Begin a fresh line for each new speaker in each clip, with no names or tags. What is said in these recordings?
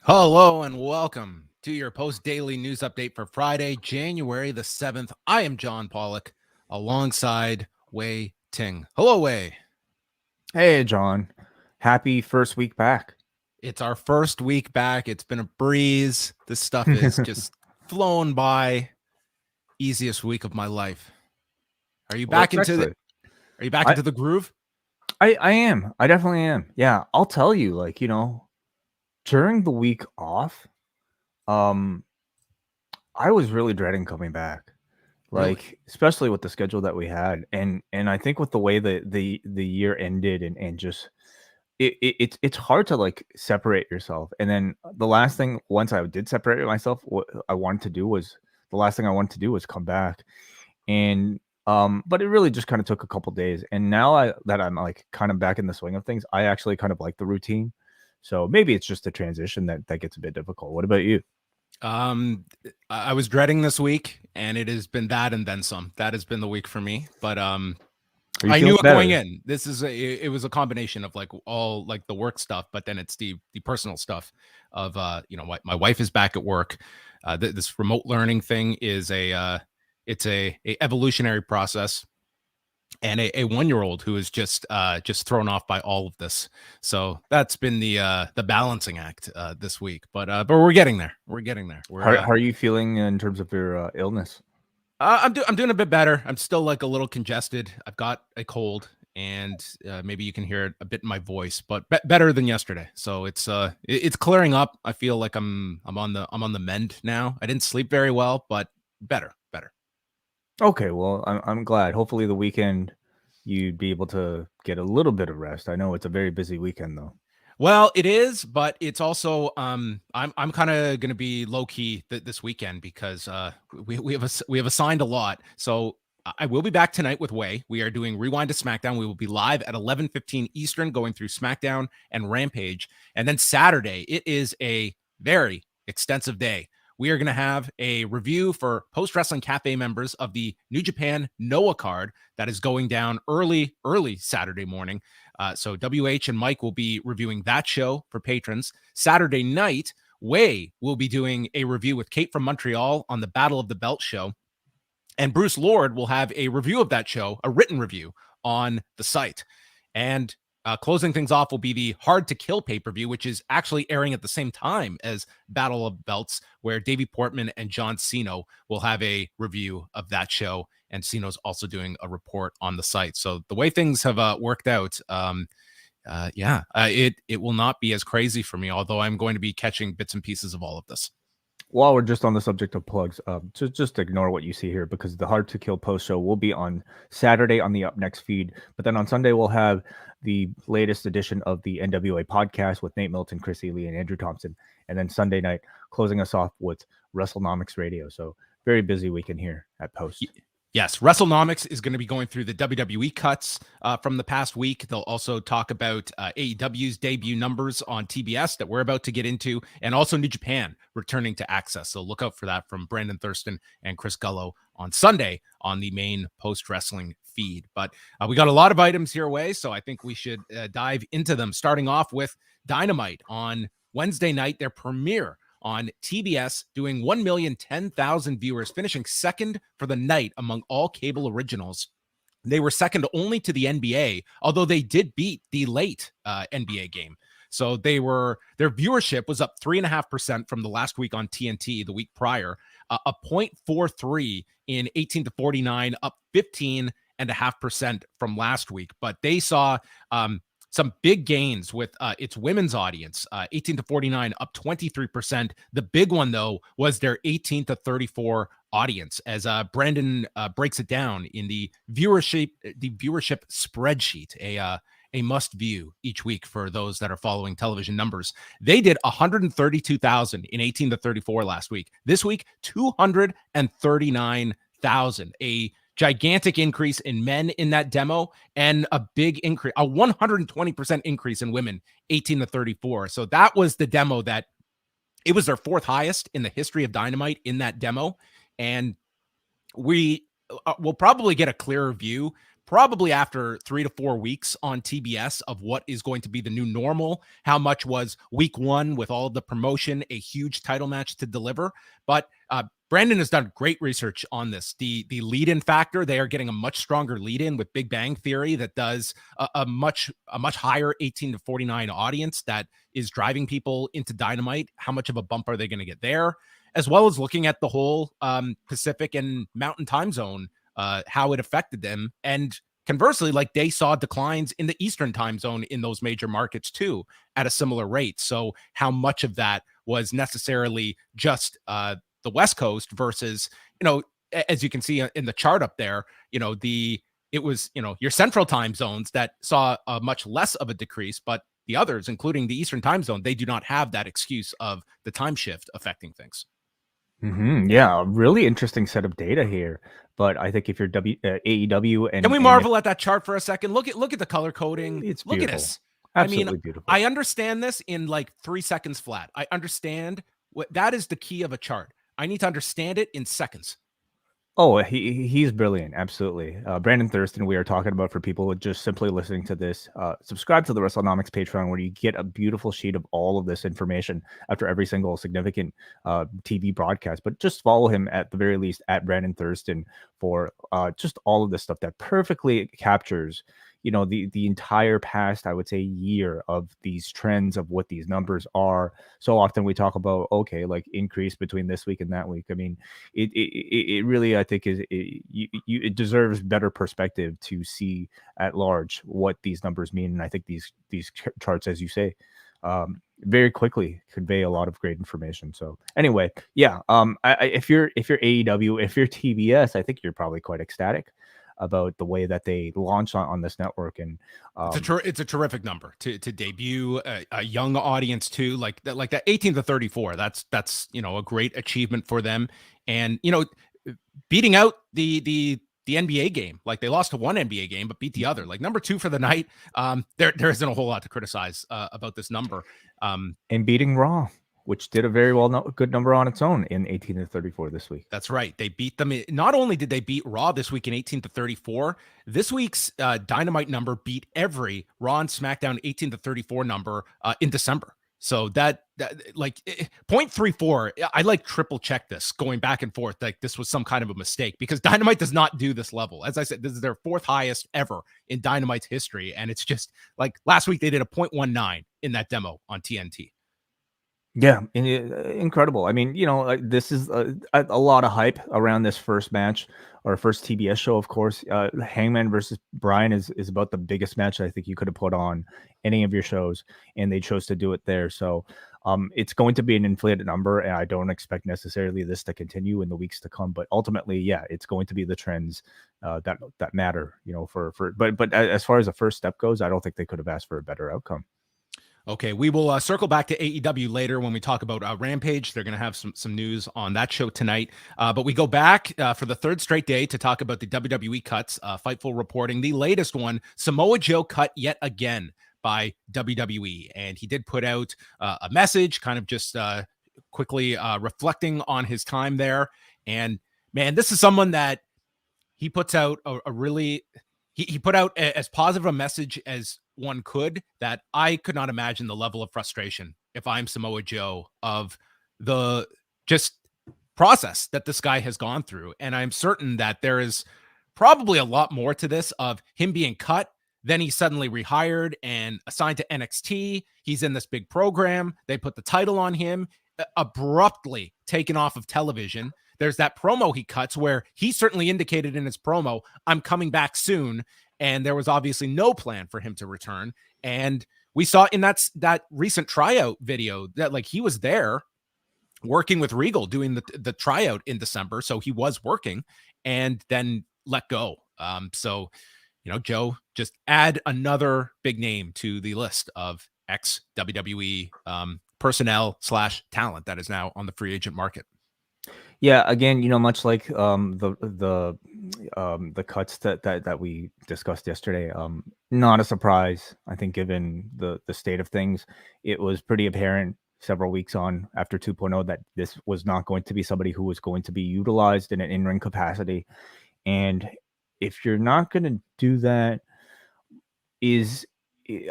Hello and welcome to your post-daily news update for Friday, January the 7th. I am John Pollock alongside Wai Ting. Hello, Wai.
Hey, John. Happy first week back.
It's our first week back. It's been a breeze. This stuff is just flown by. Easiest week of my life. Are you
Well,
back
that's
into
excellent.
the groove?
I am. I definitely am. Yeah, I'll tell you, during the week off, um, I was really dreading coming back.
Really?
Especially with the schedule that we had. And I think with the way that the year ended and just it's hard to separate yourself. And then the last thing once I did separate myself, what I wanted to do was the last thing I wanted to do was come back. And but it really just kind of took a couple days. And now that I'm kind of back in the swing of things, I actually kind of like the routine. So maybe it's just a transition that gets a bit difficult. What about you?
I was dreading this week, and it has been that and then some. That has been the week for me. But
Are you
I knew
feeling
it
better?
going in. It was a combination of all the work stuff, but then it's the personal stuff of my wife is back at work. This remote learning thing is it's a evolutionary process, and a 1-year-old who is just thrown off by all of this. So that's been the balancing act this week. But we're getting there. We're getting there.
How are you feeling in terms of your illness?
I'm doing a bit better. I'm still a little congested. I've got a cold, and maybe you can hear it a bit in my voice, but better than yesterday. So it's clearing up. I feel like I'm on the mend now. I didn't sleep very well, but better.
Okay, well, I'm glad. Hopefully the weekend you'd be able to get a little bit of rest. I know it's a very busy weekend though.
Well, it is, but it's also I'm kind of going to be low key this weekend because we have assigned a lot. So I will be back tonight with Wai. We are doing Rewind to SmackDown. We will be live at 11:15 Eastern, going through SmackDown and Rampage, and then Saturday it is a very extensive day. We are going to have a review for Post Wrestling Cafe members of the New Japan Noah card that is going down early Saturday morning. So WH and Mike will be reviewing that show for patrons. Saturday night, Wai will be doing a review with Kate from Montreal on the Battle of the Belt show. And Bruce Lord will have a review of that show, a written review on the site. And closing things off will be the Hard to Kill pay-per-view, which is actually airing at the same time as Battle of Belts, where Davey Portman and John Cena will have a review of that show. And Cena's also doing a report on the site. So the way things have worked out, it will not be as crazy for me, although I'm going to be catching bits and pieces of all of this.
While we're just on the subject of plugs, just ignore what you see here because the Hard to Kill post show will be on Saturday on the Up Next feed. But then on Sunday, we'll have the latest edition of the NWA podcast with Nate Milton, Chris Ely, and Andrew Thompson. And then Sunday night, closing us off with WrestleNomics Radio. So very busy weekend here at Post.
Yes, WrestleNomics is going to be going through the WWE cuts from the past week. They'll also talk about AEW's debut numbers on TBS that we're about to get into, and also New Japan returning to Access. So look out for that from Brandon Thurston and Chris Gullo on Sunday on the main post-wrestling feed. But we got a lot of items here, Wai, so I think we should dive into them, starting off with Dynamite on Wednesday night, their premiere on TBS, doing 1,010,000 viewers, finishing second for the night among all cable originals. They were second only to the NBA, although they did beat the late NBA game. So their viewership was up 3.5% from the last week on TNT, the week prior, a 0.43 in 18 to 49, up 15.5% from last week. But they saw some big gains with its women's audience, 18 to 49, up 23%. The big one, though, was their 18 to 34 audience, as Brandon breaks it down in the viewership spreadsheet, a must view each week for those that are following television numbers. They did 132,000 in 18 to 34 last week. This week, 239,000, a gigantic increase in men in that demo, and a big increase, a 120% increase in women 18 to 34. So that was the demo that it was their fourth highest in the history of Dynamite in that demo. And we will probably get a clearer view probably after 3 to 4 weeks on TBS of what is going to be the new normal. How much was week one with all of the promotion, a huge title match to deliver? But Brandon has done great research on this. The lead-in factor, they are getting a much stronger lead-in with Big Bang Theory that does a much higher 18 to 49 audience that is driving people into Dynamite. How much of a bump are they going to get there? As well as looking at the whole Pacific and Mountain time zone, how it affected them. And conversely, like they saw declines in the Eastern time zone in those major markets too at a similar rate. So how much of that was necessarily just the West Coast versus, as you can see in the chart up there, it was, your central time zones that saw a much less of a decrease, but the others, including the Eastern time zone, they do not have that excuse of the time shift affecting things.
Yeah, a really interesting set of data here. But I think if you're AEW and
can we marvel at that chart for a second? Look at the color coding.
It's
look
beautiful.
at this.
Absolutely beautiful.
I understand this in like 3 seconds flat. I understand what that is the key of a chart. I need to understand it in seconds.
Oh, he's brilliant. Absolutely. Brandon Thurston, we are talking about for people just simply listening to this. Subscribe to the WrestleNomics Patreon where you get a beautiful sheet of all of this information after every single significant TV broadcast. But just follow him at the very least at Brandon Thurston for just all of this stuff that perfectly captures the entire past, I would say, year of these trends of what these numbers are. So often we talk about, okay, like increase between this week and that week. I mean, it really, I think, it deserves better perspective to see at large what these numbers mean. And I think these charts, as you say, very quickly convey a lot of great information. So anyway, yeah, if you're AEW, if you're TBS, I think you're probably quite ecstatic about the way that they launch on this network. And
it's a terrific number to debut a young audience too, like that 18 to 34. That's a great achievement for them. And beating out the NBA game, like they lost to one NBA game but beat the other, like number 2 for the night. There isn't a whole lot to criticize about this number.
And beating Raw, which did a very good number on its own in 18 to 34 this week.
That's right. They beat them. Not only did they beat Raw this week in 18 to 34, this week's Dynamite number beat every Raw and SmackDown 18 to 34 number in December. So that like 0.34, I like triple check this going back and forth. Like this was some kind of a mistake because Dynamite does not do this level. As I said, this is their 4th highest ever in Dynamite's history. And it's just like last week they did a 0.19 in that demo on TNT.
Yeah, incredible. I mean, this is a lot of hype around this first match or first TBS show, of course. Hangman versus Bryan is about the biggest match I think you could have put on any of your shows, and they chose to do it there. So it's going to be an inflated number, and I don't expect necessarily this to continue in the weeks to come. But ultimately, yeah, it's going to be the trends that matter, but as far as the first step goes, I don't think they could have asked for a better outcome.
Okay, we will circle back to AEW later when we talk about Rampage. They're going to have some news on that show tonight. But we go back for the 3rd straight day to talk about the WWE cuts. Fightful reporting the latest one, Samoa Joe cut yet again by WWE. And he did put out a message kind of just quickly reflecting on his time there. And man, this is someone that he puts out a really... He put out as positive a message as one could, that I could not imagine the level of frustration if I'm Samoa Joe of the just process that this guy has gone through. And I'm certain that there is probably a lot more to this of him being cut. Then he's suddenly rehired and assigned to NXT. He's in this big program. They put the title on him, abruptly taken off of television. There's that promo he cuts where he certainly indicated in his promo, I'm coming back soon. And there was obviously no plan for him to return. And we saw in that recent tryout video that like he was there working with Regal doing the tryout in December. So he was working and then let go. So, Joe, just add another big name to the list of ex-WWE personnel / talent that is now on the free agent market.
Yeah, again, much like the cuts that we discussed yesterday, not a surprise. I think given the state of things, it was pretty apparent several weeks on after 2.0 that this was not going to be somebody who was going to be utilized in an in-ring capacity. And if you're not going to do that,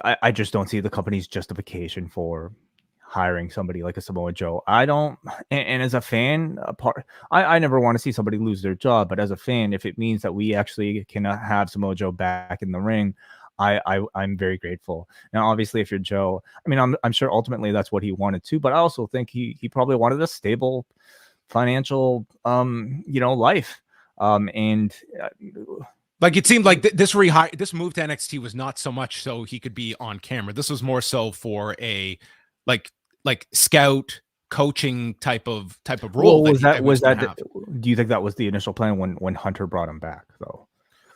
I just don't see the company's justification for hiring somebody like a Samoa Joe. I don't, and as a fan, I never want to see somebody lose their job. But as a fan, if it means that we actually can have Samoa Joe back in the ring, I'm very grateful. Now, obviously, if you're Joe, I mean, I'm sure ultimately that's what he wanted to, but I also think he probably wanted a stable financial, life. And
Like it seemed like this move to NXT was not so much so he could be on camera. This was more so for a like scout coaching type of role.
well,
Was going to have.
do you think that was the initial plan when Hunter brought him back though?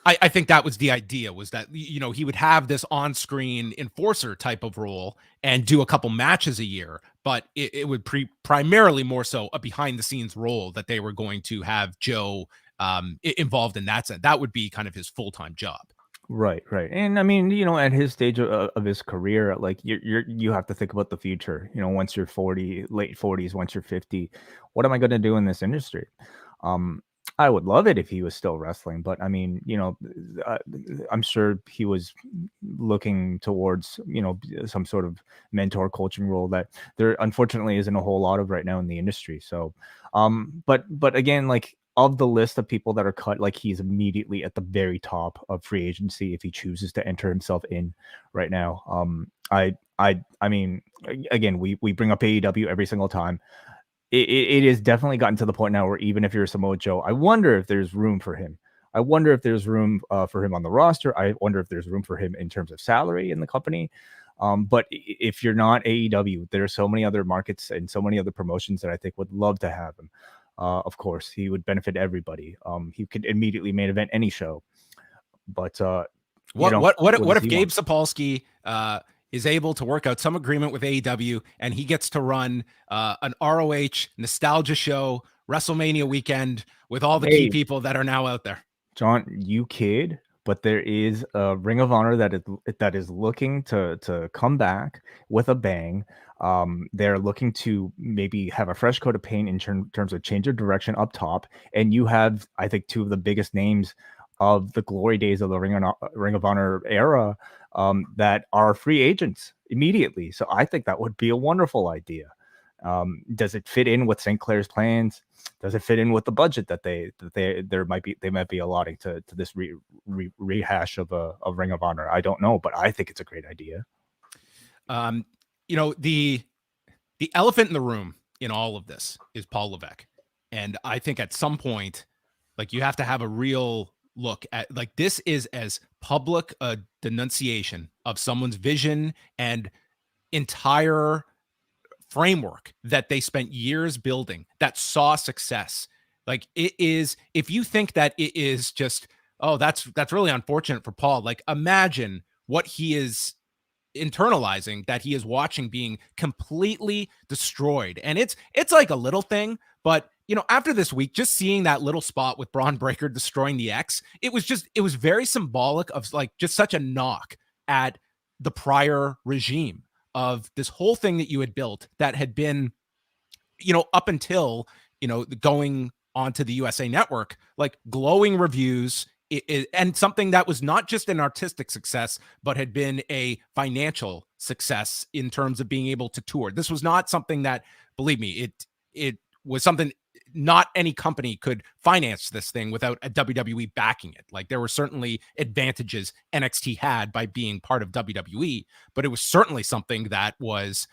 I think that was the idea, was that, you know, he would have this on-screen enforcer type of role and do a couple matches a year, but it would primarily more so a behind-the-scenes role that they were going to have Joe involved in that sense. That would be kind of his full-time job.
Right. And I mean, at his stage of his career, like you have to think about the future. Once you're 40, late 40s, once you're 50, what am I going to do in this industry? Um, I would love it if he was still wrestling, but I mean, uh, I'm sure he was looking towards, some sort of mentor coaching role that there unfortunately isn't a whole lot of right now in the industry. So, but again, like, of the list of people that are cut, like, he's immediately at the very top of free agency if he chooses to enter himself in right now. I mean, again, we bring up AEW every single time. It has definitely gotten to the point now where even if you're Samoa Joe, I wonder if there's room for him. I wonder if there's room for him on the roster. I wonder if there's room for him in terms of salary in the company. But if you're not AEW, there are so many other markets and so many other promotions that I think would love to have him. Of course, he would benefit everybody. He could immediately main event any show. But
what if Gabe
want?
Sapolsky is able to work out some agreement with AEW and he gets to run an ROH nostalgia show WrestleMania weekend with all the key people that are now out there?
John, you kid, but there is a Ring of Honor that is looking to come back with a bang. They're looking to maybe have a fresh coat of paint in terms of change of direction up top, and you have, I think, two of the biggest names of the glory days of the Ring of Honor era that are free agents immediately. So I think that would be a wonderful idea. Does it fit in with St. Clair's plans? Does it fit in with the budget that they might be allotting to this rehash of a Ring of Honor? I don't know, but I think it's a great idea.
The elephant in the room in all of this is Paul Levesque, and I think at some point, like, you have to have a real look at, like, this is as public a denunciation of someone's vision and entire framework that they spent years building that saw success. Like, it is, if you think that it is just, oh, that's really unfortunate for Paul, like, imagine what he is internalizing, that he is watching being completely destroyed. And it's like a little thing, but after this week, just seeing that little spot with Braun Breaker destroying the X, it was very symbolic of, like, just such a knock at the prior regime of this whole thing that you had built that had been, up until, going onto the USA Network, like, glowing reviews, and something that was not just an artistic success, but had been a financial success in terms of being able to tour. This was not something that, believe me, it was something, not any company could finance this thing without a WWE backing it. Like, there were certainly advantages NXT had by being part of WWE, but it was certainly something that was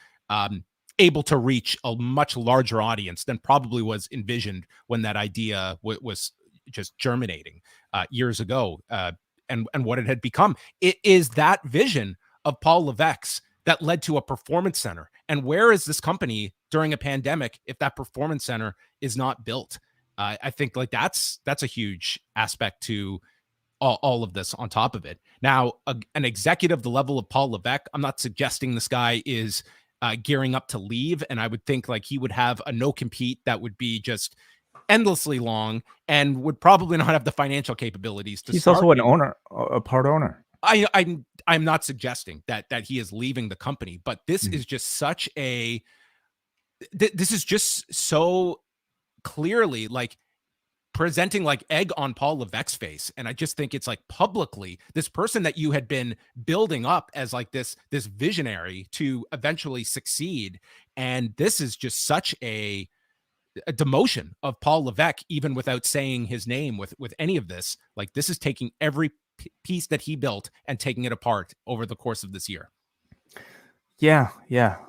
able to reach a much larger audience than probably was envisioned when that idea was just germinating years ago, and what it had become. It is that vision of Paul Levesque's that led to a performance center. And where is this company during a pandemic if that performance center is not built? I think, like, that's a huge aspect to all of this on top of it. Now, an executive the level of Paul Levesque, I'm not suggesting this guy is gearing up to leave, and I would think, like, he would have a no compete that would be just endlessly long and would probably not have the financial capabilities to.
He's also an owner, a part owner.
I'm not suggesting that he is leaving the company, but this is just such a this is just so clearly, like, presenting like egg on Paul Levesque's face. And I just think it's like publicly, this person that you had been building up as like this visionary to eventually succeed. And this is just such a demotion of Paul Levesque, even without saying his name with any of this. Like, this is taking every piece that he built and taking it apart over the course of this year.
Yeah.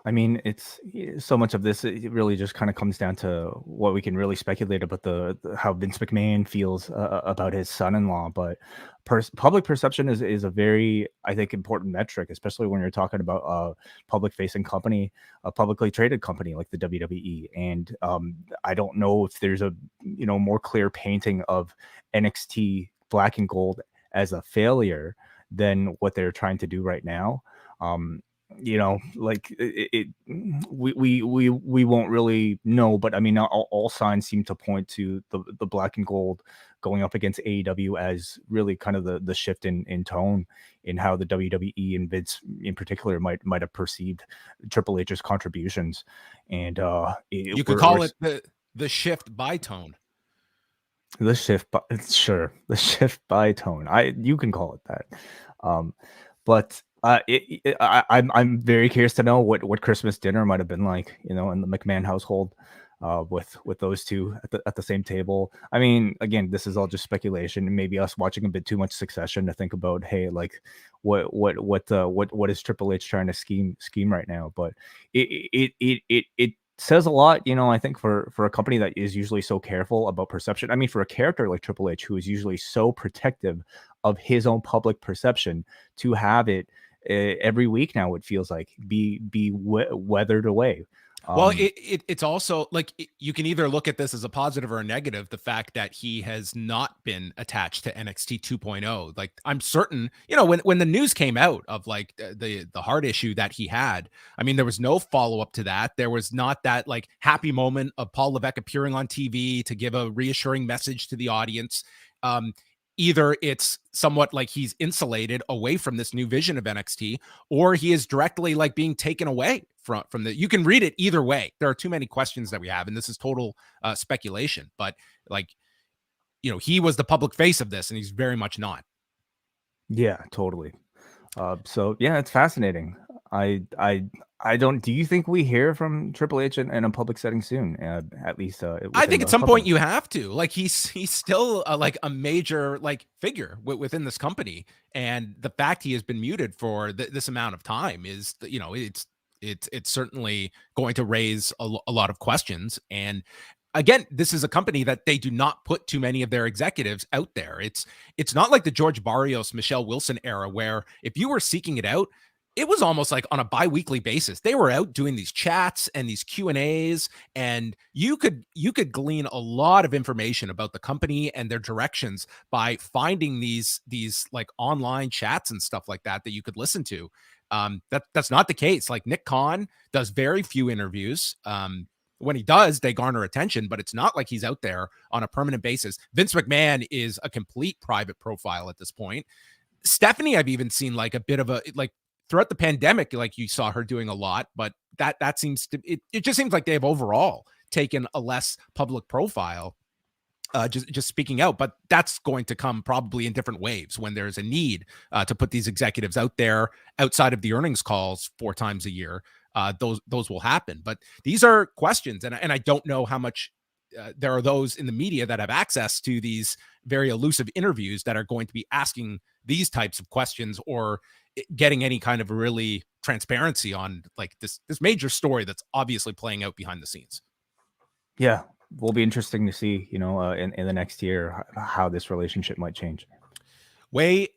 I mean, it's so much of this. It really just kind of comes down to what we can really speculate about how Vince McMahon feels about his son-in-law. But public perception is a very, I think, important metric, especially when you're talking about a public-facing company, a publicly traded company like the WWE. And I don't know if there's a more clear painting of NXT Black and Gold as a failure than what they're trying to do right now. Like we won't really know, but I mean, all signs seem to point to the Black and Gold going up against AEW as really kind of the shift in tone in how the WWE and Vince in particular might have perceived Triple H's contributions. And
you could call it the shift by tone.
The shift by tone. You can call it that. But I'm very curious to know what Christmas dinner might have been like, in the McMahon household, with those two at the same table. I mean, again, this is all just speculation, and maybe us watching a bit too much Succession to think about, hey, like what is Triple H trying to scheme right now? But it says a lot, I think, for a company that is usually so careful about perception. I mean, for a character like Triple H, who is usually so protective of his own public perception, to have it every week now, it feels like be weathered away.
Well, it's also like, you can either look at this as a positive or a negative. The fact that he has not been attached to NXT 2.0. Like, I'm certain, when the news came out of like the heart issue that he had, I mean, there was no follow up to that. There was not that like happy moment of Paul Levesque appearing on TV to give a reassuring message to the audience. Either it's somewhat like he's insulated away from this new vision of NXT, or he is directly like being taken away from the, you can read it either way. There are too many questions that we have, and this is total speculation, but like, he was the public face of this, and he's very much not.
Yeah, totally. So yeah, it's fascinating. I don't. Do you think we hear from Triple H in a public setting soon? At least,
I think at some point you have to. Like, he's still like a major like figure within this company, and the fact he has been muted for this amount of time is, it's certainly going to raise a lot of questions. And again, this is a company that they do not put too many of their executives out there. It's not like the George Barrios, Michelle Wilson era, where if you were seeking it out, it was almost like on a bi-weekly basis. They were out doing these chats and these Q&As, and you could glean a lot of information about the company and their directions by finding these like online chats and stuff like that you could listen to. That's not the case. Like, Nick Khan does very few interviews. When he does, they garner attention, but it's not like he's out there on a permanent basis. Vince McMahon is a complete private profile at this point. Stephanie, I've even seen like a bit of a, like, throughout the pandemic, like, you saw her doing a lot, but that seems to, it just seems like they've overall taken a less public profile, just speaking out. But that's going to come probably in different waves when there's a need to put these executives out there outside of the earnings calls 4 times a year. Those will happen. But these are questions, and I don't know how much there are those in the media that have access to these very elusive interviews that are going to be asking these types of questions, or getting any kind of really transparency on like this major story that's obviously playing out behind the scenes.
Yeah, will be interesting to see, in the next year, how this relationship might change.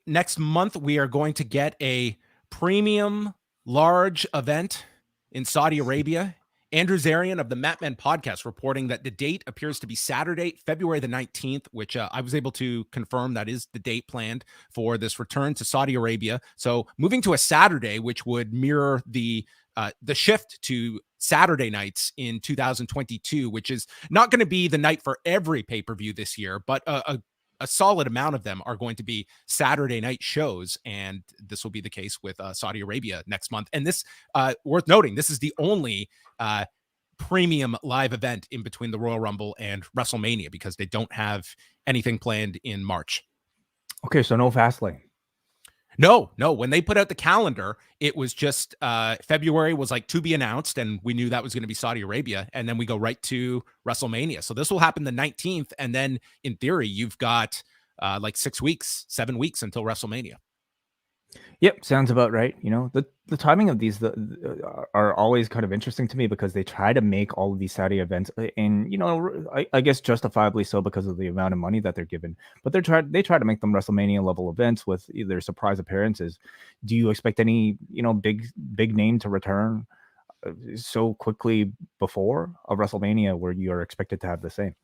Next month we are going to get a premium large event in Saudi Arabia. Andrew Zarian of the Matman podcast reporting that the date appears to be Saturday, February the 19th, which I was able to confirm that is the date planned for this return to Saudi Arabia. So moving to a Saturday, which would mirror the shift to Saturday nights in 2022, which is not going to be the night for every pay-per-view this year, but a solid amount of them are going to be Saturday night shows. And this will be the case with Saudi Arabia next month. And this, worth noting, this is the only premium live event in between the Royal Rumble and WrestleMania because they don't have anything planned in March.
Okay, so no Fastlane.
No. When they put out the calendar, it was just February was like to be announced, and we knew that was going to be Saudi Arabia, and then we go right to WrestleMania. So this will happen the 19th, and then in theory, you've got like 7 weeks until WrestleMania.
Yep, sounds about right. The timing of these are always kind of interesting to me because they try to make all of these Saudi events, and I guess justifiably so because of the amount of money that they're given. But they try to make them WrestleMania level events with either surprise appearances. Do you expect any big name to return so quickly before a WrestleMania where you are expected to have the same?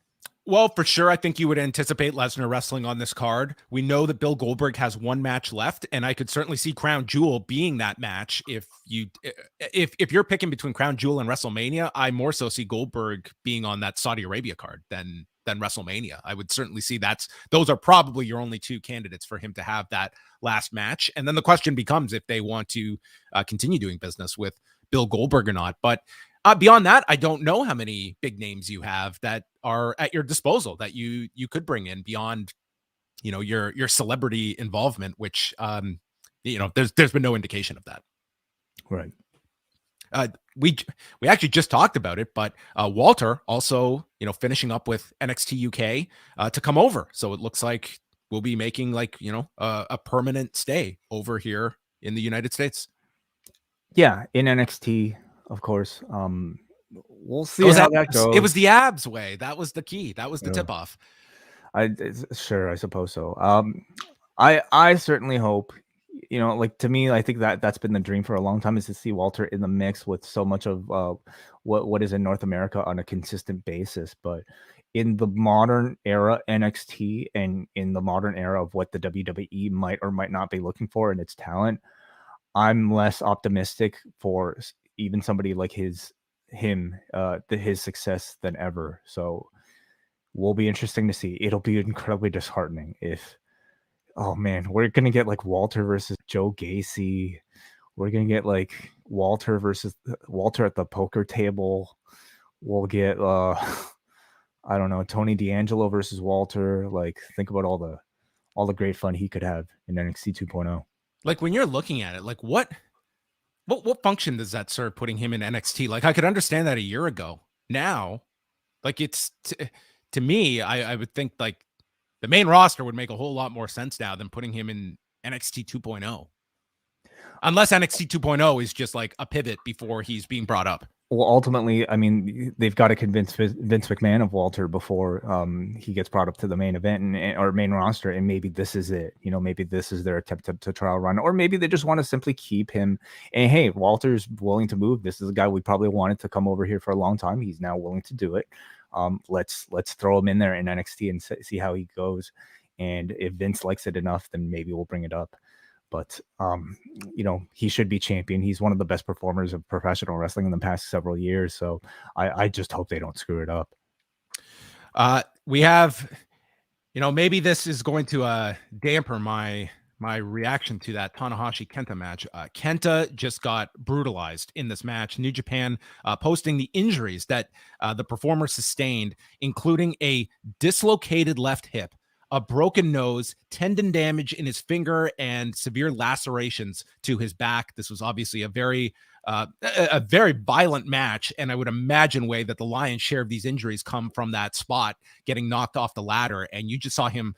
Well, for sure, I think you would anticipate Lesnar wrestling on this card. We know that Bill Goldberg has one match left, and I could certainly see Crown Jewel being that match. If you're picking between Crown Jewel and WrestleMania, I more so see Goldberg being on that Saudi Arabia card than WrestleMania. I would certainly see those are probably your only two candidates for him to have that last match. And then the question becomes if they want to continue doing business with Bill Goldberg or not. But beyond that, I don't know how many big names you have that are at your disposal that you could bring in beyond, your celebrity involvement, which, there's been no indication of that.
Right.
We actually just talked about it, but Walter also, finishing up with NXT UK to come over. So it looks like we'll be making a permanent stay over here in the United States.
Yeah, in NXT. Of course. We'll see how that goes.
It was the abs way. That was the key. That was the tip off.
Sure, I suppose so. I certainly hope, to me, I think that's been the dream for a long time, is to see Walter in the mix with so much of what is in North America on a consistent basis. But in the modern era NXT and in the modern era of what the WWE might or might not be looking for in its talent, I'm less optimistic for even somebody like his success than ever. So will be interesting to see. It'll be incredibly disheartening if, oh man, we're gonna get like Walter versus Joe Gacy. We're gonna get like Walter versus Walter at the poker table. We'll get I don't know, Tony D'Angelo versus Walter. Like, think about all the great fun he could have in NXT 2.0.
Like, when you're looking at it, like what function does that serve, putting him in NXT? Like, I could understand that a year ago. Now, like, it's to me, I would think like the main roster would make a whole lot more sense now than putting him in NXT 2.0. Unless NXT 2.0 is just like a pivot before he's being brought up.
Well, ultimately, I mean, they've got to convince Vince McMahon of Walter before he gets brought up to the main event or main roster, and maybe this is it. Maybe this is their attempt to trial run, or maybe they just want to simply keep him. And hey, Walter's willing to move. This is a guy we probably wanted to come over here for a long time. He's now willing to do it. Let's throw him in there in NXT and see how he goes. And if Vince likes it enough, then maybe we'll bring it up. But, he should be champion. He's one of the best performers of professional wrestling in the past several years. So I just hope they don't screw it up.
We have, maybe this is going to damper my reaction to that Tanahashi Kenta match. Kenta just got brutalized in this match. New Japan posting the injuries that the performer sustained, including a dislocated left hip, a broken nose, tendon damage in his finger, and severe lacerations to his back. This was obviously a very violent match, and I would imagine that the lion's share of these injuries come from that spot, getting knocked off the ladder, and you just saw him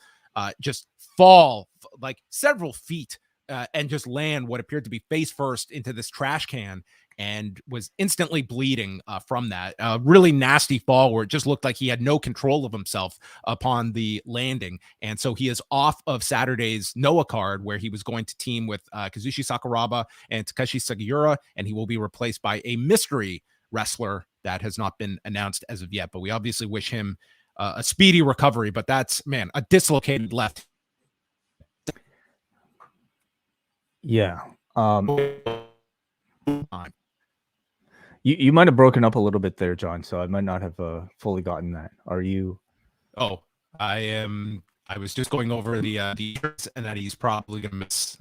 just fall like several feet and just land what appeared to be face first into this trash can, and was instantly bleeding from that. Really nasty fall where it just looked like he had no control of himself upon the landing. And so he is off of Saturday's Noah card, where he was going to team with Kazushi Sakuraba and Takeshi Sugiura, and he will be replaced by a mystery wrestler that has not been announced as of yet. But we obviously wish him a speedy recovery, but that's, man, a dislocated left.
Yeah. You might have broken up a little bit there, John, so I might not have fully gotten that. Are you?
Oh, I am. I was just going over the and that he's probably going to miss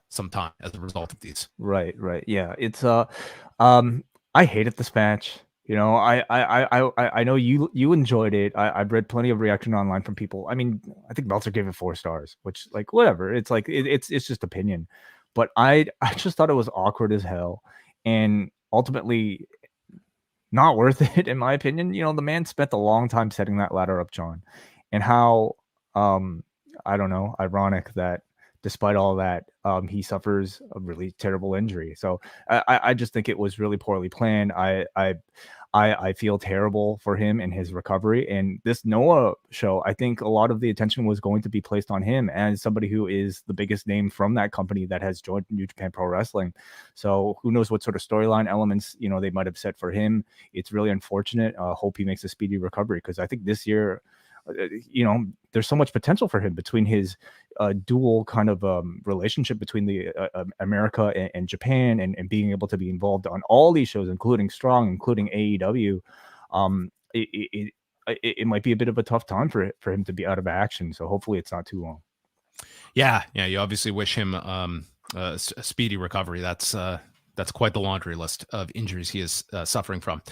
some time as a result of these.
Right. Yeah. It's I hated this match. You know, I know you enjoyed it. I've read plenty of reaction online from people. I mean, I think Meltzer gave it 4 stars, which like whatever. It's like it's just opinion, but I just thought it was awkward as hell, and ultimately not worth it in my opinion. You know, the man spent a long time setting that ladder up, John, and how um I don't know, ironic that despite all that, he suffers a really terrible injury. So I just think it was really poorly planned. I feel terrible for him and his recovery. And this Noah show, I think a lot of the attention was going to be placed on him as somebody who is the biggest name from that company that has joined New Japan Pro Wrestling. So who knows what sort of storyline elements, you know, they might have set for him. It's really unfortunate. Hope he makes a speedy recovery, because I think this year, you know, there's so much potential for him between his dual kind of relationship between the America and Japan, and being able to be involved on all these shows, including Strong, including AEW. It might be a bit of a tough time for him to be out of action. So hopefully it's not too long.
Yeah. You obviously wish him a speedy recovery. That's quite the laundry list of injuries he is suffering from.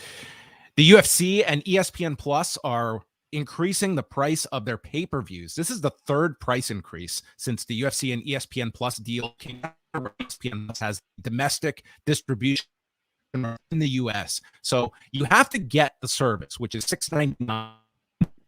The UFC and ESPN Plus are increasing the price of their pay-per-views. This is the third price increase since the UFC and ESPN Plus deal came out. ESPN Plus has domestic distribution in the US. So you have to get the service, which is $6.99.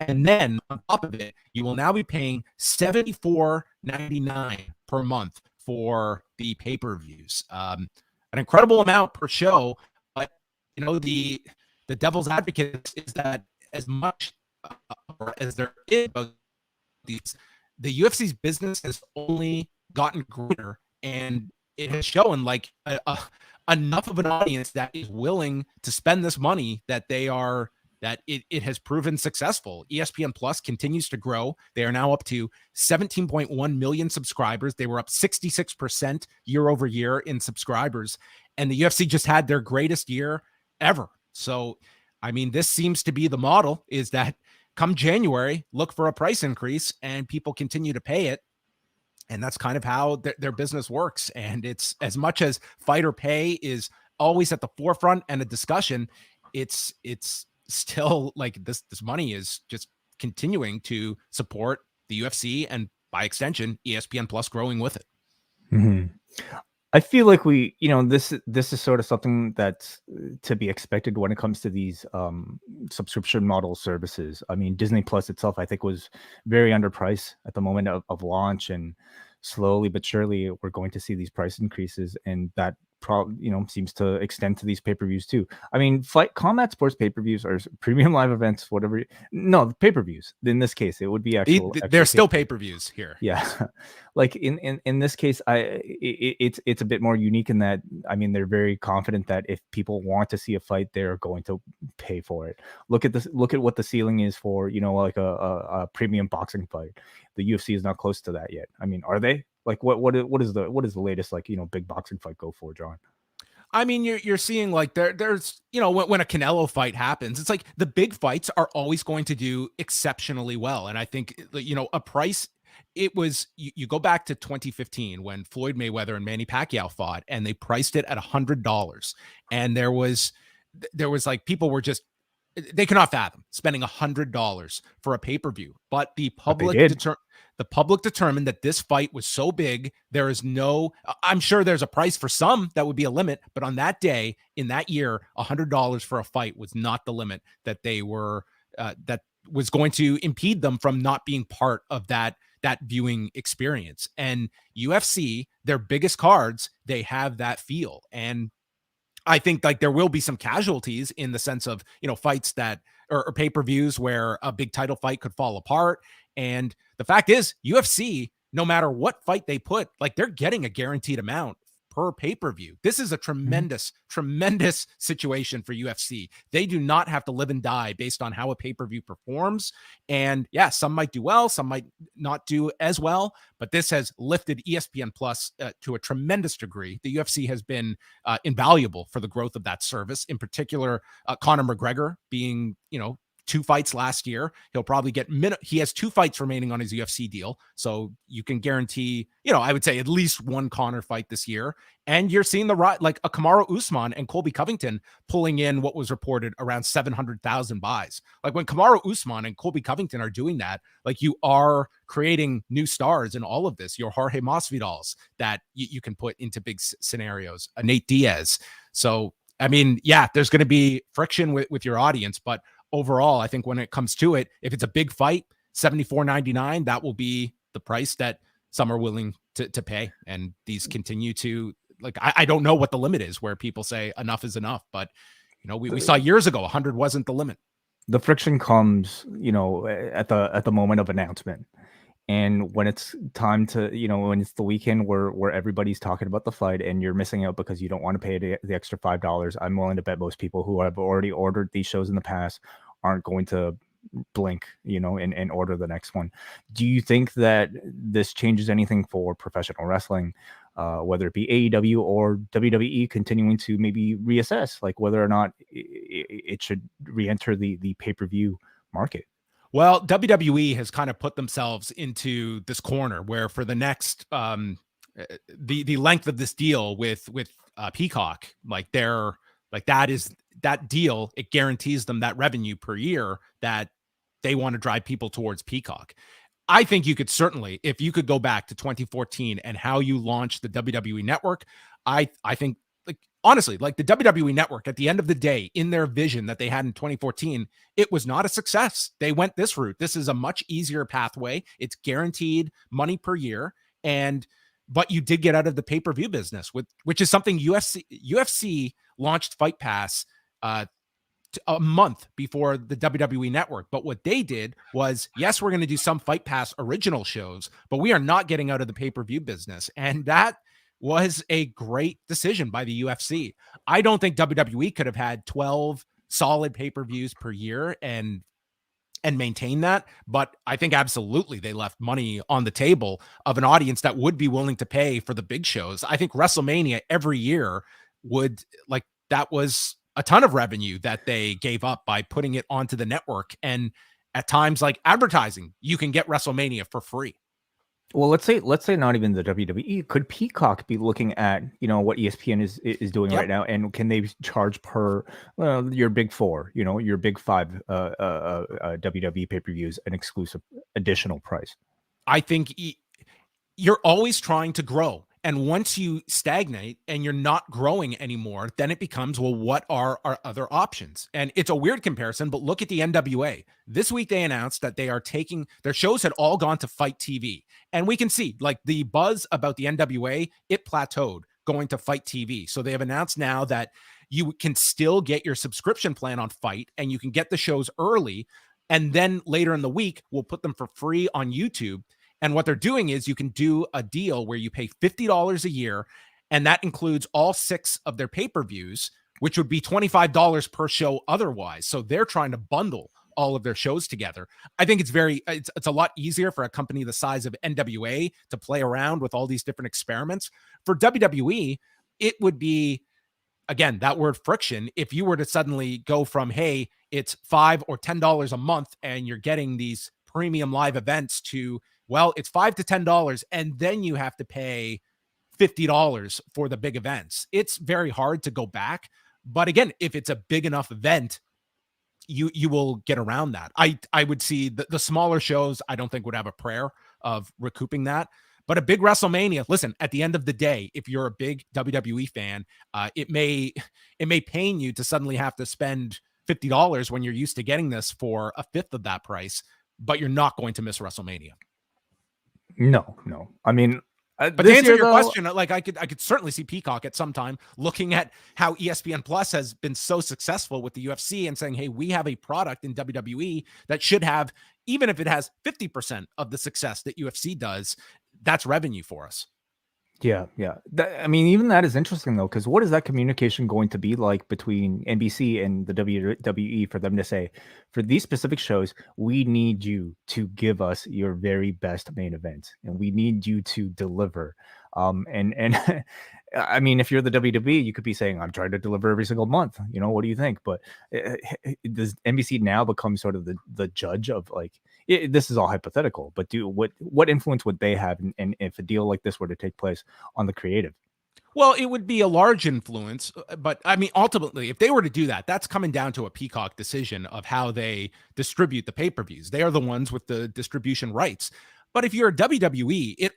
And then on top of it, you will now be paying $74.99 per month for the pay-per-views. An incredible amount per show. But, you know, the devil's advocate is that as much as there is, the UFC's business has only gotten greater, and it has shown like enough of an audience that is willing to spend this money that it has proven successful. ESPN Plus continues to grow. They are now up to 17.1 million subscribers. They were up 66% year over year in subscribers, and the UFC just had their greatest year ever. So, I mean, this seems to be the model, is that come January, look for a price increase and people continue to pay it. And that's kind of how their business works. And it's, as much as fighter pay is always at the forefront and a discussion, it's still like this money is just continuing to support the UFC, and by extension, ESPN Plus growing with it.
Mm-hmm. I feel like this is sort of something that's to be expected when it comes to these subscription model services. I mean, Disney Plus itself, I think, was very underpriced at the moment of launch, and slowly but surely we're going to see these price increases, and that seems to extend to these pay-per-views too. I mean, combat sports pay-per-views or premium live events, whatever. No, pay-per-views. In this case, it would be actual.
They're still pay-per-views here.
Yeah, like in this case, it's a bit more unique in that, I mean, they're very confident that if people want to see a fight, they're going to pay for it. Look at this. Look at what the ceiling is for, like a premium boxing fight. The UFC is not close to that yet. I mean, are they? Like what is the latest, like, big boxing fight go for, John?
I mean, you're seeing like there's when a Canelo fight happens, it's like the big fights are always going to do exceptionally well. And I think a price, it was you go back to 2015 when Floyd Mayweather and Manny Pacquiao fought, and they priced it at $100, and there was like, people were just, they cannot fathom spending $100 for a pay-per-view, but the public determined that this fight was so big. There is I'm sure there's a price for some that would be a limit, but on that day in that year, $100 for a fight was not the limit that they were, that was going to impede them from not being part of that viewing experience. And UFC, their biggest cards, they have that feel. And I think like there will be some casualties in the sense of, fights that or pay-per-views where a big title fight could fall apart. And the fact is, UFC, no matter what fight they put, like, they're getting a guaranteed amount per pay-per-view. This is a tremendous situation for UFC. They do not have to live and die based on how a pay-per-view performs. And yeah, some might do well, some might not do as well, but this has lifted ESPN Plus to a tremendous degree. The UFC has been invaluable for the growth of that service, in particular, Conor McGregor being, 2 fights last year. He'll probably get he has 2 fights remaining on his UFC deal. So you can guarantee, I would say at least one Conor fight this year. And you're seeing like a Kamaru Usman and Colby Covington pulling in what was reported around 700,000 buys. Like when Kamaru Usman and Colby Covington are doing that, like you are creating new stars in all of this. Your Jorge Masvidals that you can put into big scenarios, Nate Diaz. So, I mean, yeah, there's going to be friction with your audience, but overall, I think when it comes to it, if it's a big fight, $74.99, that will be the price that some are willing to pay. And these continue to, like, I don't know what the limit is where people say enough is enough, but we saw years ago 100 wasn't the limit.
The friction comes, at the moment of announcement. And when it's time to, when it's the weekend where everybody's talking about the fight and you're missing out because you don't want to pay the extra $5, I'm willing to bet most people who have already ordered these shows in the past aren't going to blink, and order the next one. Do you think that this changes anything for professional wrestling, whether it be AEW or WWE continuing to maybe reassess, like whether or not it should re-enter the pay-per-view market?
Well, WWE has kind of put themselves into this corner where for the next the length of this deal with Peacock, like that deal, it guarantees them that revenue per year that they want to drive people towards Peacock. I think you could certainly, if you could go back to 2014 and how you launched the WWE Network, I think, like, honestly, like the WWE Network at the end of the day, in their vision that they had in 2014, it was not a success. They went this route. This is a much easier pathway. It's guaranteed money per year. But you did get out of the pay-per-view business, which is something UFC launched Fight Pass a month before the WWE Network. But what they did was, yes, we're going to do some Fight Pass original shows, but we are not getting out of the pay-per-view business. And that was a great decision by the UFC. I don't think WWE could have had 12 solid pay-per-views per year and maintain that. But I think absolutely they left money on the table of an audience that would be willing to pay for the big shows. I think WrestleMania every year that was a ton of revenue that they gave up by putting it onto the network. And at times, like advertising, you can get WrestleMania for free.
Well, let's say not even the WWE. Could Peacock be looking at what ESPN is doing right now, and can they charge per your big four, your big five WWE pay-per-views an exclusive additional price?
I think you're always trying to grow. And once you stagnate and you're not growing anymore, then it becomes, well, what are our other options? And it's a weird comparison, but look at the NWA. This week they announced that they are taking their shows had all gone to Fight TV. And we can see like the buzz about the NWA, it plateaued going to Fight TV. So they have announced now that you can still get your subscription plan on Fight and you can get the shows early. And then later in the week, we'll put them for free on YouTube. And what they're doing is you can do a deal where you pay $50 a year, and that includes all 6 of their pay-per-views, which would be $25 per show otherwise. So they're trying to bundle all of their shows together. I think it's a lot easier for a company the size of NWA to play around with all these different experiments. For WWE, it would be, again, that word friction. If you were to suddenly go from, hey, it's $5 or $10 a month and you're getting these premium live events to, well, it's $5 to $10, and then you have to pay $50 for the big events. It's very hard to go back. But again, if it's a big enough event, you will get around that. I would see the smaller shows, I don't think would have a prayer of recouping that. But a big WrestleMania, listen, at the end of the day, if you're a big WWE fan, it may pain you to suddenly have to spend $50 when you're used to getting this for a fifth of that price, but you're not going to miss WrestleMania.
No. I mean,
but to answer your question, like I could certainly see Peacock at some time looking at how ESPN Plus has been so successful with the UFC and saying, hey, we have a product in WWE that should have, even if it has 50% of the success that UFC does, that's revenue for us.
Yeah. I mean, even that is interesting though, because what is that communication going to be like between NBC and the WWE for them to say, for these specific shows, we need you to give us your very best main event, and we need you to deliver. And I mean, if you're the WWE, you could be saying, I'm trying to deliver every single month. What do you think? But does NBC now become sort of the judge of like, this is all hypothetical, but what influence would they have in if a deal like this were to take place on the creative?
Well, it would be a large influence, but I mean, ultimately, if they were to do that, that's coming down to a Peacock decision of how they distribute the pay-per-views. They are the ones with the distribution rights. But if you're a WWE,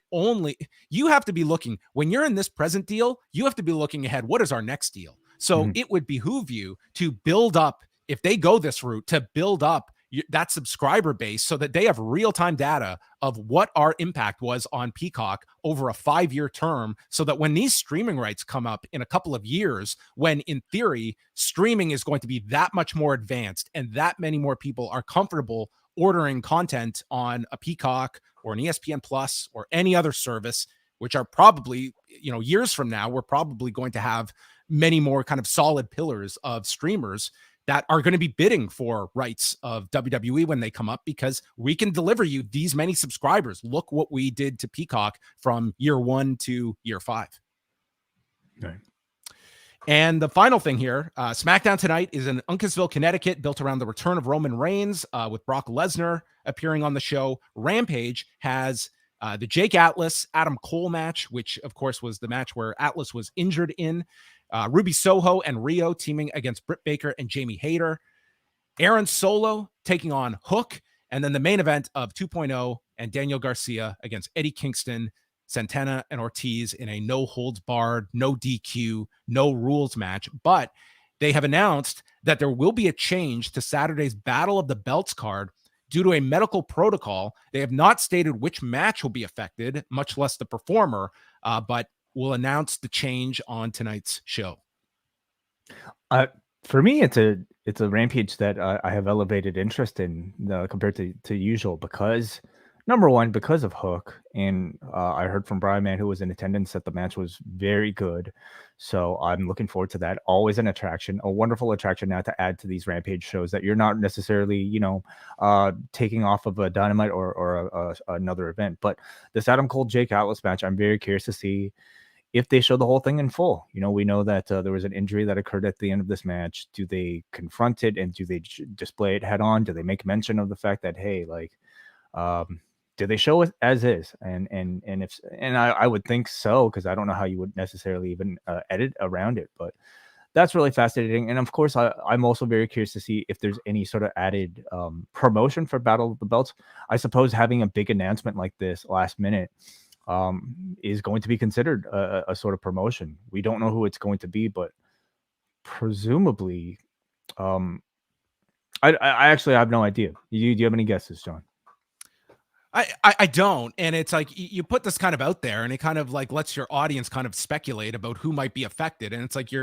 you have to be looking, when you're in this present deal, you have to be looking ahead. What is our next deal? So it would behoove you to build up, if they go this route, to build up that subscriber base so that they have real-time data of what our impact was on Peacock over a 5-year term, so that when these streaming rights come up in a couple of years, when in theory streaming is going to be that much more advanced and that many more people are comfortable ordering content on a Peacock or an ESPN Plus or any other service, which are probably, years from now, we're probably going to have many more kind of solid pillars of streamers that are going to be bidding for rights of WWE when they come up, because we can deliver you these many subscribers. Look what we did to Peacock from year 1 to year 5.
Right.
And the final thing here, SmackDown tonight is in Uncasville, Connecticut, built around the return of Roman Reigns, with Brock Lesnar appearing on the show. Rampage has the Jake Atlas, Adam Cole match, which of course was the match where Atlas was injured in. Ruby Soho and Rio teaming against Britt Baker and Jamie Hayter. Aaron Solo taking on Hook. And then the main event of 2.0 and Daniel Garcia against Eddie Kingston, Santana, and Ortiz in a no holds barred, no DQ, no rules match. But they have announced that there will be a change to Saturday's Battle of the Belts card due to a medical protocol. They have not stated which match will be affected, much less the performer, but will announce the change on tonight's show.
For me, it's a Rampage that I have elevated interest in compared to usual, because number one, because of Hook, and I heard from Brian Mann, who was in attendance, that the match was very good. So I'm looking forward to that. Always an attraction, a wonderful attraction now to add to these Rampage shows that you're not necessarily, taking off of a Dynamite or another event. But this Adam Cole Jake Atlas match, I'm very curious to see if they show the whole thing in full. We know that there was an injury that occurred at the end of this match. Do they confront it, and do they display it head on? Do they make mention of the fact that, hey, like, do they show it as is? And I would think so, because I don't know how you would necessarily even edit around it. But that's really fascinating. And of course, I'm also very curious to see if there's any sort of added promotion for Battle of the Belts. I suppose having a big announcement like this last minute is going to be considered a sort of promotion. We don't know who it's going to be, but presumably, I actually have no idea. Do you have any guesses, John?
I don't. And it's like, you put this kind of out there, and it kind of like lets your audience kind of speculate about who might be affected. And it's like,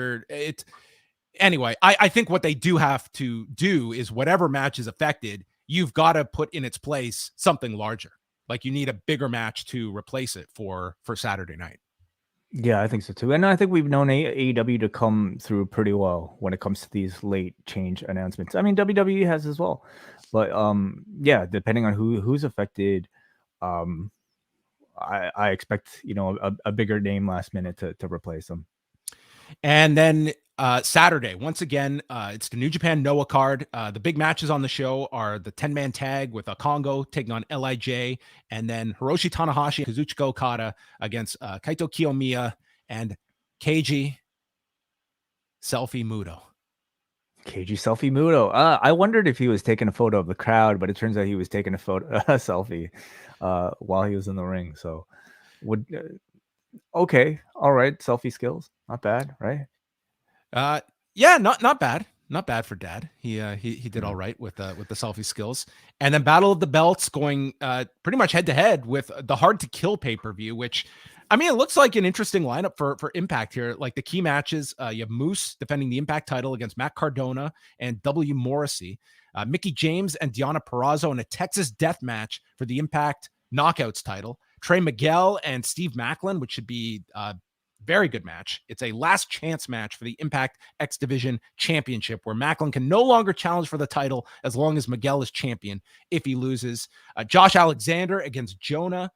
anyway, I think what they do have to do is, whatever match is affected, you've got to put in its place something larger. Like, you need a bigger match to replace it for Saturday night.
Yeah, I think so too. And I think we've known AEW to come through pretty well when it comes to these late change announcements. I mean, WWE has as well. But yeah, depending on who's affected, I expect, a bigger name last minute to replace them.
And then Saturday, once again, it's the New Japan Noah card. The big matches on the show are the 10-man tag with Congo taking on LIJ, and then Hiroshi Tanahashi and Kazuchika Okada against Kaito Kiyomiya and Keiji Selfie Muto.
Keiji Selfie Muto. I wondered if he was taking a photo of the crowd, but it turns out he was taking a selfie while he was in the ring. So okay, all right, selfie skills, not bad, right?
Yeah, not bad. Not bad for Dad. He did all right with the selfie skills. And then Battle of the Belts going pretty much head to head with the Hard to Kill pay-per-view, which, I mean, it looks like an interesting lineup for Impact here. Like, the key matches, you have Moose defending the Impact title against Matt Cardona and W. Morrissey. Mickey James and Deonna Purrazzo in a Texas death match for the Impact Knockouts title. Trey Miguel and Steve Macklin, which should be very good match. It's a last chance match for the Impact X Division Championship, where Macklin can no longer challenge for the title as long as Miguel is champion. If he loses, Josh Alexander against Jonah.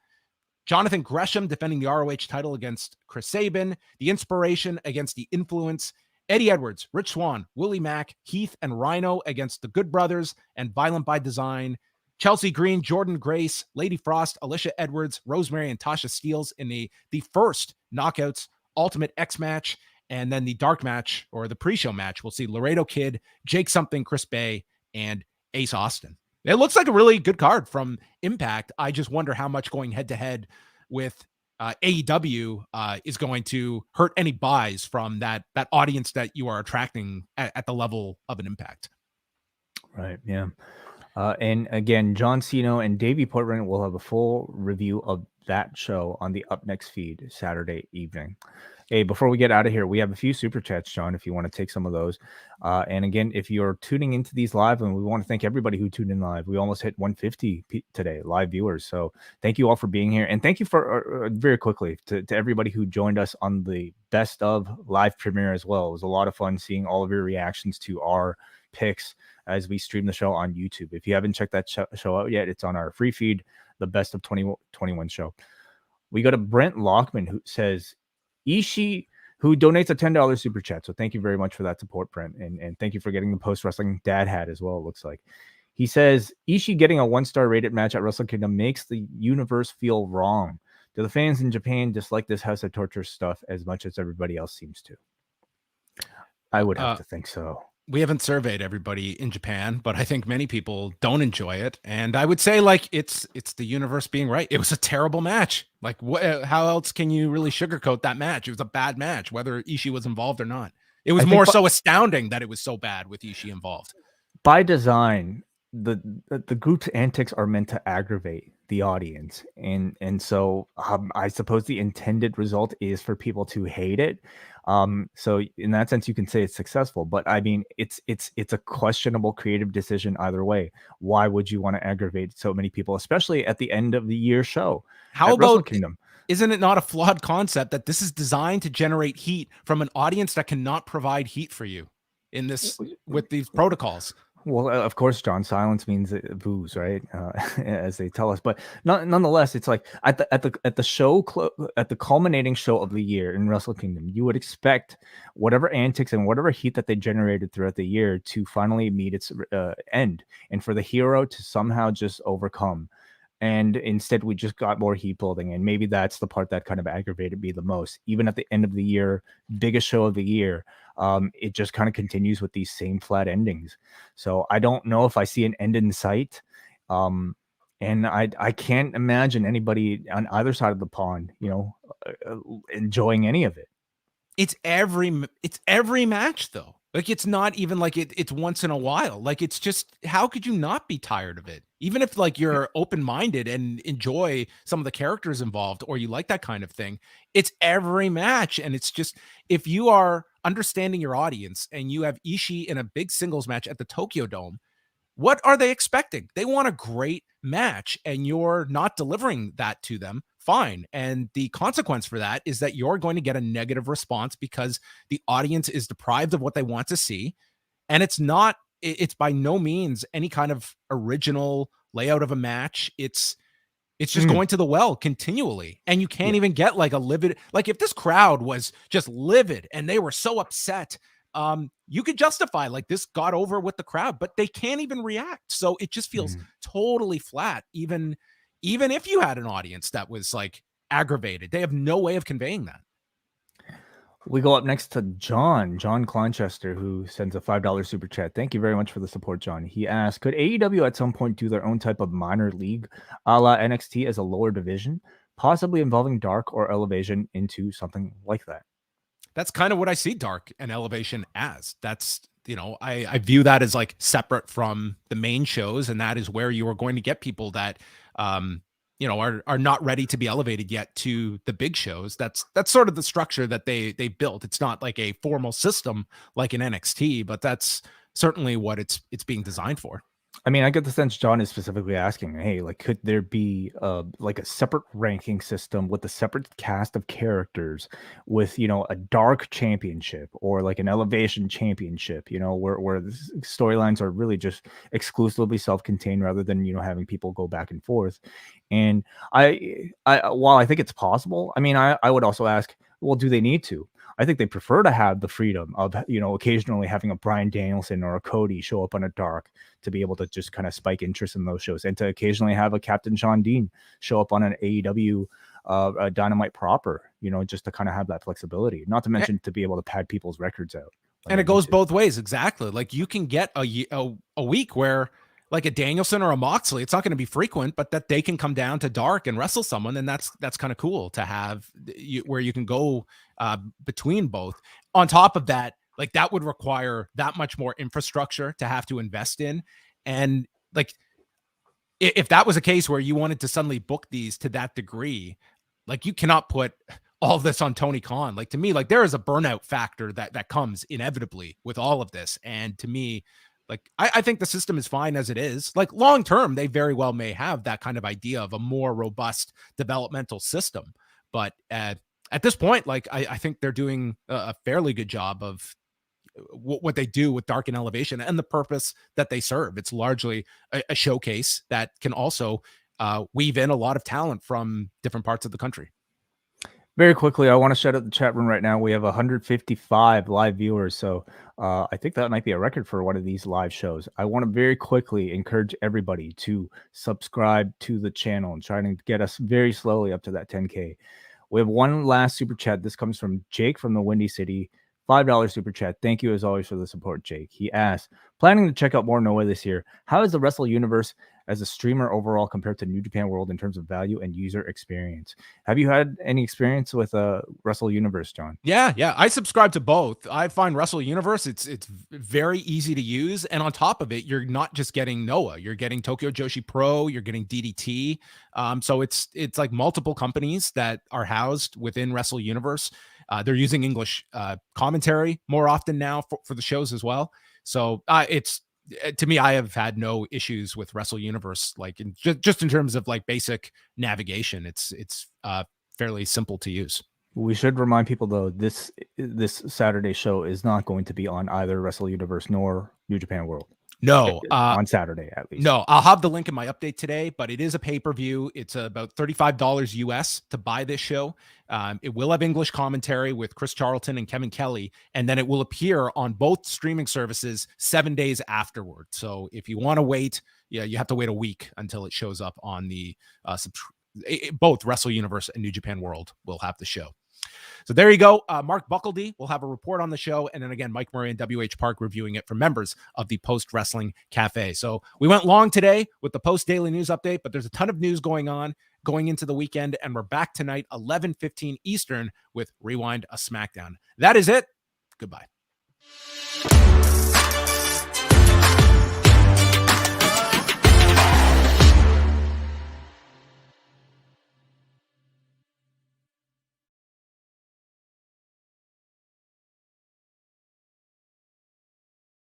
Jonathan Gresham defending the ROH title against Chris Sabin. The Inspiration against the Influence. Eddie Edwards, Rich Swann, Willie Mack, Heath, and Rhino against the Good Brothers and Violent by Design. Chelsea Green, Jordan Grace, Lady Frost, Alicia Edwards, Rosemary, and Tasha Steeles in the first Knockouts Ultimate X match. And then the dark match, or the pre-show match, we'll see Laredo Kid, Jake Something, Chris Bay, and Ace Austin. It looks like a really good card from Impact. I just wonder how much going head-to-head with AEW is going to hurt any buys from that audience that you are attracting at the level of an Impact.
Right, yeah. And again, John Cena and Davey Portman will have a full review of that show on the Up Next feed Saturday evening. Hey, before we get out of here, we have a few super chats, John, if you want to take some of those. And again, if you're tuning into these live, and we want to thank everybody who tuned in live. We almost hit 150 today, live viewers. So thank you all for being here. And thank you for, very quickly, to everybody who joined us on the Best of live premiere as well. It was a lot of fun seeing all of your reactions to our picks as we stream the show on YouTube. If you haven't checked that show out yet, it's on our free feed, the Best of 2021 show. We got a Brent Lockman who says, Ishii, who donates a $10 super chat. So thank you very much for that support, Brent. And thank you for getting the Post Wrestling Dad hat as well, it looks like. He says, Ishii getting a 1-star rated match at Wrestle Kingdom makes the universe feel wrong. Do the fans in Japan dislike this House of Torture stuff as much as everybody else seems to? I would have to think so.
We haven't surveyed everybody in Japan, but I think many people don't enjoy it. And I would say, like, it's the universe being right. It was a terrible match. Like, how else can you really sugarcoat that match? It was a bad match, whether Ishii was involved or not. It was more so astounding that it was so bad with Ishii involved.
By design, the group's antics are meant to aggravate the audience, and so I suppose the intended result is for people to hate it. So in that sense, you can say it's successful, but I mean, it's a questionable creative decision either way. Why would you want to aggravate so many people, especially at the end of the year show?
How about Kingdom? Isn't it not a flawed concept that this is designed to generate heat from an audience that cannot provide heat for you in this with these protocols?
Well, of course, John, silence means booze, right? As they tell us, but nonetheless, it's like at the show, at the culminating show of the year in Wrestle Kingdom, you would expect whatever antics and whatever heat that they generated throughout the year to finally meet its end, and for the hero to somehow just overcome. And instead, we just got more heat building, and maybe that's the part that kind of aggravated me the most. Even at the end of the year, biggest show of the year, it just kind of continues with these same flat endings. So I don't know if I see an end in sight, and I can't imagine anybody on either side of the pond, enjoying any of it.
It's every match though. Like, it's not even like it's once in a while. Like, it's just, how could you not be tired of it? Even if, like, you're open-minded and enjoy some of the characters involved, or you like that kind of thing, it's every match. And it's just, if you are understanding your audience and you have Ishii in a big singles match at the Tokyo Dome, what are they expecting? They want a great match, and you're not delivering that to them. Fine. And the consequence for that is that you're going to get a negative response because the audience is deprived of what they want to see. And it's by no means any kind of original layout of a match. It's just going to the well continually. And you can't even get like a livid, like if this crowd was just livid and they were so upset, you could justify like this got over with the crowd, but they can't even react. So it just feels totally flat. Even if you had an audience that was like aggravated, they have no way of conveying that.
We go up next to John Clonchester, who sends a $5 super chat. Thank you very much for the support, John. He asked, could AEW at some point do their own type of minor league a la NXT as a lower division, possibly involving Dark or Elevation into something like that?
That's kind of what I see Dark and Elevation as. That's, I view that as like separate from the main shows, and that is where you are going to get people that are not ready to be elevated yet to the big shows. That's sort of the structure that they built. It's not like a formal system like an NXT, but that's certainly what it's being designed for.
I mean, I get the sense John is specifically asking, hey, like, could there be like a separate ranking system with a separate cast of characters with, a dark championship or like an elevation championship, where the storylines are really just exclusively self-contained rather than, having people go back and forth. And while I think it's possible, I mean, I would also ask, well, do they need to? I think they prefer to have the freedom of, occasionally having a Bryan Danielson or a Cody show up on a dark to be able to just kind of spike interest in those shows, and to occasionally have a Captain Shawn Dean show up on an AEW Dynamite proper, just to kind of have that flexibility, not to mention to be able to pad people's records out.
And it goes both ways. Exactly. Like you can get a week where like a Danielson or a Moxley, it's not going to be frequent, but that they can come down to dark and wrestle someone. And that's kind of cool to have where you can go between both. On top of that, like that would require that much more infrastructure to have to invest in. And like, if that was a case where you wanted to suddenly book these to that degree, like you cannot put all this on Tony Khan. Like to me, like there is a burnout factor that comes inevitably with all of this. And to me, like I think the system is fine as it is. Like long term, they very well may have that kind of idea of a more robust developmental system. But at this point, like I think they're doing a fairly good job of what they do with Dark and Elevation and the purpose that they serve. It's largely a showcase that can also weave in a lot of talent from different parts of the country.
Very quickly, I want to shout out the chat room right now. We have 155 live viewers, so I think that might be a record for one of these live shows. I want to very quickly encourage everybody to subscribe to the channel and try to get us very slowly up to that 10K. We have one last super chat. This comes from Jake from the Windy City. $5 super chat. Thank you as always for the support, Jake. He asked, planning to check out more Noah this year. How is the Wrestle Universe as a streamer overall compared to New Japan World in terms of value and user experience? Have you had any experience with Wrestle Universe, John?
Yeah. I subscribe to both. I find Wrestle Universe, it's very easy to use. And on top of it, you're not just getting Noah, you're getting Tokyo Joshi Pro, you're getting DDT. So it's like multiple companies that are housed within Wrestle Universe. They're using English commentary more often now for the shows as well. So it's, to me, I have had no issues with Wrestle Universe, like just in terms of like basic navigation. It's fairly simple to use.
We should remind people though, this Saturday show is not going to be on either Wrestle Universe nor New Japan World.
No,
on Saturday at least.
No, I'll have the link in my update today, but it is a pay-per-view. It's about $35 US to buy this show. It will have English commentary with Chris Charlton and Kevin Kelly, and then it will appear on both streaming services 7 days afterward. So if you want to wait, you have to wait a week until it shows up on the both Wrestle Universe and New Japan World will have the show. So there you go. Mark Buckledy will have a report on the show. And then again, Mike Murray and WH Park reviewing it for members of the Post Wrestling Cafe. So we went long today with the Post Daily News Update, but there's a ton of news going on going into the weekend. And we're back tonight, 11:15 Eastern with Rewind a SmackDown. That is it. Goodbye.